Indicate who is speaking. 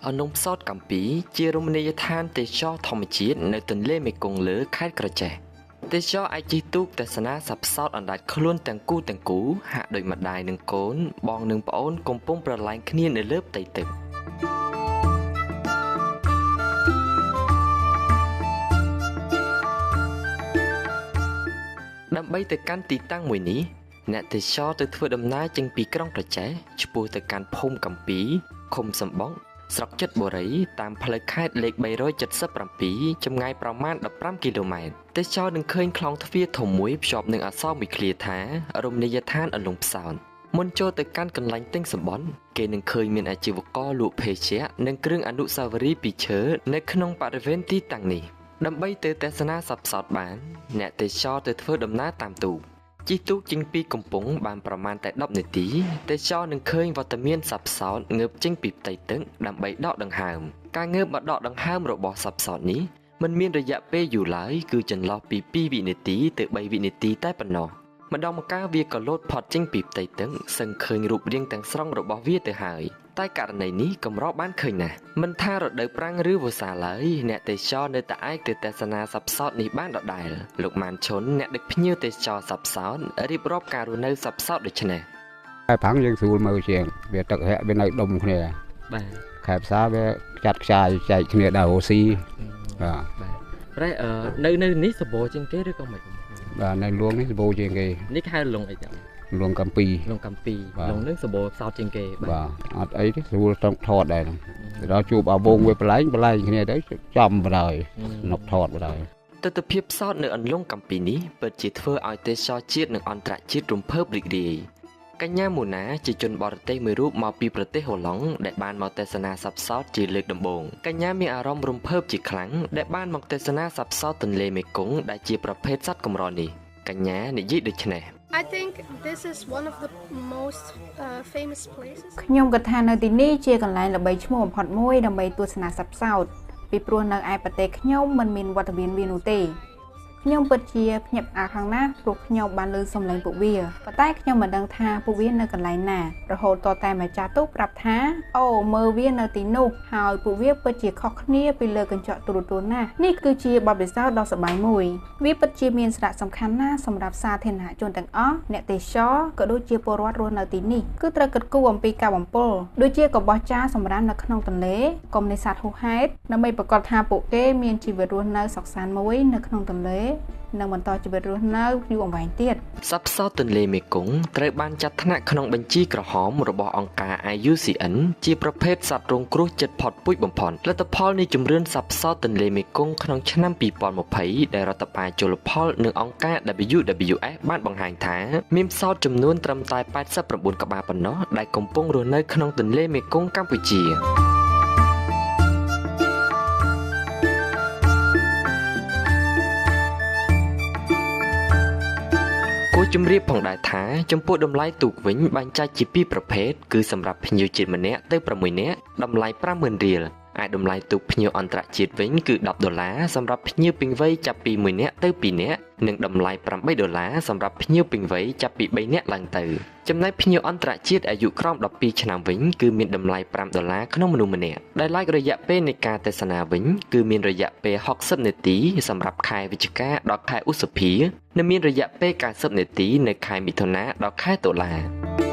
Speaker 1: អនំផ្សោតកំពីជារមណីយដ្ឋានទេសចរធម្មជាតិនៅទន្លេមេគង្គលើខេត្តក្រចេះទេសចរអាចជិះទូកទស្សនាសត្វផ្សោតអណ្ដាតខ្លួនទាំងគូហាក់ដូចម្ដាយនឹងកូនបងនិងប្អូនកំពុងប្រឡែងគ្នានៅលើផ្ទៃទឹកដើម្បីទៅកាន់ទីតាំងមួយនេះអ្នកទេសចរទៅធ្វើដំណើរចេញពីក្រុងក្រចេះឆ្ពោះទៅកាន់ភូមិកំពីឃុំសំបុកស្រុកចិត្តបុរីតាមផ្លូវខេត្តលេខ377ចម្ងាយប្រមាណ15គីឡូម៉ែត្រទេសចរនឹងឃើញខ្លងទ្វារធំមួយភ្ជាប់នឹងអក្សរមួយឃ្លាថារមណីយដ្ឋានអន្លង់ផ្សោតមុនចូលទៅកាន់កន្លែងទិញសម្បត្តិគេនឹងឃើញមានអាជីវករលក់ភេសជ្ជៈនិងគ្រឿងអនុស្សាវរីយ៍ពីឈើនៅក្នុងបរិវេណទីតាំងនេះដើម្បីទៅទស្សនាសត្វផ្សោតបានអ្នកទេសចរទៅធ្វើដំណើរតាមទូកជិះទូកចេញពីកំពង់បានប្រមាណតែ10នាទីទេសចរនឹងឃើញវត្តមានសត្វផ្សោតងើបចេញពីផ្ទៃទឹកដើម្បីដកដង្ហើមការងើបមកដកដង្ហើមរបស់សត្វផ្សោតនេះមិនមានរយៈពេលយូរឡើយគឺចន្លោះពី2វិនាទីទៅ3វិនាទីតែប៉ុណ្ណោះម្ដងម្កាលវាក៏លោតផុតចេញពីផ្ទៃទឹកសឹងឃើញរូបរាងទាំងស្រុងរបស់វាទៅហើយតែករណីនេះកម្របានឃើញណាស់មិនថារដូវប្រាំងឬវស្សាឡើយអ្នកទេសចរនៅតែអាចទៅទស្សនាសត្វផ្សោតនេះបានដដែលលោកម៉ានឈុនអ្នកដឹកភ្ញៀវទេសចរសត្វផ្សោតរៀបរាប់ការរស់នៅសត្វផ្សោតដូចនេះ
Speaker 2: ហើយប្រាំងយើងស្រួលមើលជាងវាទឹកហែកវានៅដុំគ្នា
Speaker 1: បាទ
Speaker 2: ខែផ្សារវាចាត់ខ្ចាយចែកគ្នាដល់អូស៊ី
Speaker 1: បាទប្រែនៅនេះសបោជាងគេឬក៏មិន
Speaker 2: បាទនៅលួងនេះសបោជាងគេ
Speaker 1: នេះហៅលងអីចឹង
Speaker 2: លងកំពី
Speaker 1: លងនឹងសបោផ្សោតជាងគេ
Speaker 2: បាទអត់អីទេស្រួលត្រង់ថតដែរដល់ជួបអាវងវាបលែងគ្នាទៅចំបណ្ដោយនុកថតបណ្ដោយ
Speaker 1: ទស្សនភាពផ្សោតនៅអន្លង់កំពីនេះពិតជាធ្វើឲ្យទេសចរជាតិនិងអន្តរជាតិរំភើបរីករាយកញ្ញាមូណាជាជនបរទេសមួយរូបមកពីប្រទេសហូឡុងដែលបានមកទស្សនាសត្វផ្សោតជាលើកដំបូងកញ្ញាមានអារម្មណ៍រំភើបជាខ្លាំងដែលបានមកទស្សនាសត្វផ្សោតទន្លេមេគង្គដែលជាប្រភេទសត្វកម្រនេះកញ្ញានិយាយដូចនេះ
Speaker 3: I think this is one of the most famous places
Speaker 4: ខ្ញុំគិតថានៅទីនេះជាកន្លែងល្បីឈ្មោះបំផុតមួយដើម្បីទស្សនាសត្វផ្សោតពីព្រោះនៅឯប្រទេសខ្ញុំមិនមានវត្តមានវានោះទេខ្ញុំពិតជាភ្ញាក់ផ្អើលខ្លាំងណាស់ព្រោះខ្ញុំបានឮសំឡេងពួកវាប៉ុន្តែខ្ញុំមិនដឹងថាពួកវានៅកន្លែងណារហូតតតែម្ចាស់ទូកប្រាប់ថាអូមើលវានៅទីនោះហើយពួកវាពិតជាខុសគ្នាពីលើកញ្ចក់ទូរទស្សន៍ណាស់នេះគឺជាបទពិសោធន៍ដ៏សប្បាយមួយវាពិតជាមានសារៈសំខាន់ណាស់សម្រាប់សាធារណជនទាំងអស់អ្នកទេសចរក៏ដូចជាពលរដ្ឋរស់នៅទីនេះគឺត្រូវគិតគូរអំពីការបំពុលដូចជាកបោះចានសម្រាមនៅក្នុងទន្លេកុំនេសាទហួសហេតុដើម្បីប្រកាសថាពួកគេមានជីវិតរស់នៅសុខសាន្តមួយនៅក្នុងទន្លេនឹងបន្តជីវិតរស់នៅយូរអង្វែងទៀត
Speaker 1: សត្វផ្សោតទន្លេមេគង្គត្រូវបានចាត់ថ្នាក់ក្នុងបញ្ជីក្រហមរបស់អង្គការ IUCN ជាប្រភេទសត្វរងគ្រោះជិតផុតពូជបំផុតលទ្ធផលនៃជំរឿនសត្វផ្សោតទន្លេមេគង្គក្នុងឆ្នាំ2020ដែលរដ្ឋបាលជលផលនិងអង្គការ WWF បានបង្ហាញថាមានផ្សោតចំនួនត្រឹមតែ89ក្បាលប៉ុណ្ណោះដែលកំពុងរស់នៅក្នុងទន្លេមេគង្គកម្ពុជាជំរាបផងដែរថាចំពោះតម្លៃទូកវិញបែងចែកជា2ប្រភេទគឺសម្រាប់ភ្ញៀវជាតិម្នាក់ទៅ6នាក់តម្លៃ$50,000រៀលឯតម្លៃទូកភ្ញៀវអន្តរជាតិវិញគឺ$10សម្រាប់ភ្ញៀវពេញវ័យចាប់ពី1នាក់ទៅ2នាក់និងតម្លៃ$8សម្រាប់ភ្ញៀវពេញវ័យចាប់ពី3នាក់ឡើងទៅចំណែកភ្ញៀវអន្តរជាតិអាយុក្រោម12ឆ្នាំវិញគឺមានតម្លៃ$5ក្នុងមនុស្សម្នាក់ដែលឡែករយៈពេលនៃការទស្សនាវិញគឺមានរយៈពេល60នាទីសម្រាប់ខែវិច្ឆិកាដល់ខែឧសភានិងមានរយៈពេល90នាទីនៅខែមិថុនាដល់ខែតុលា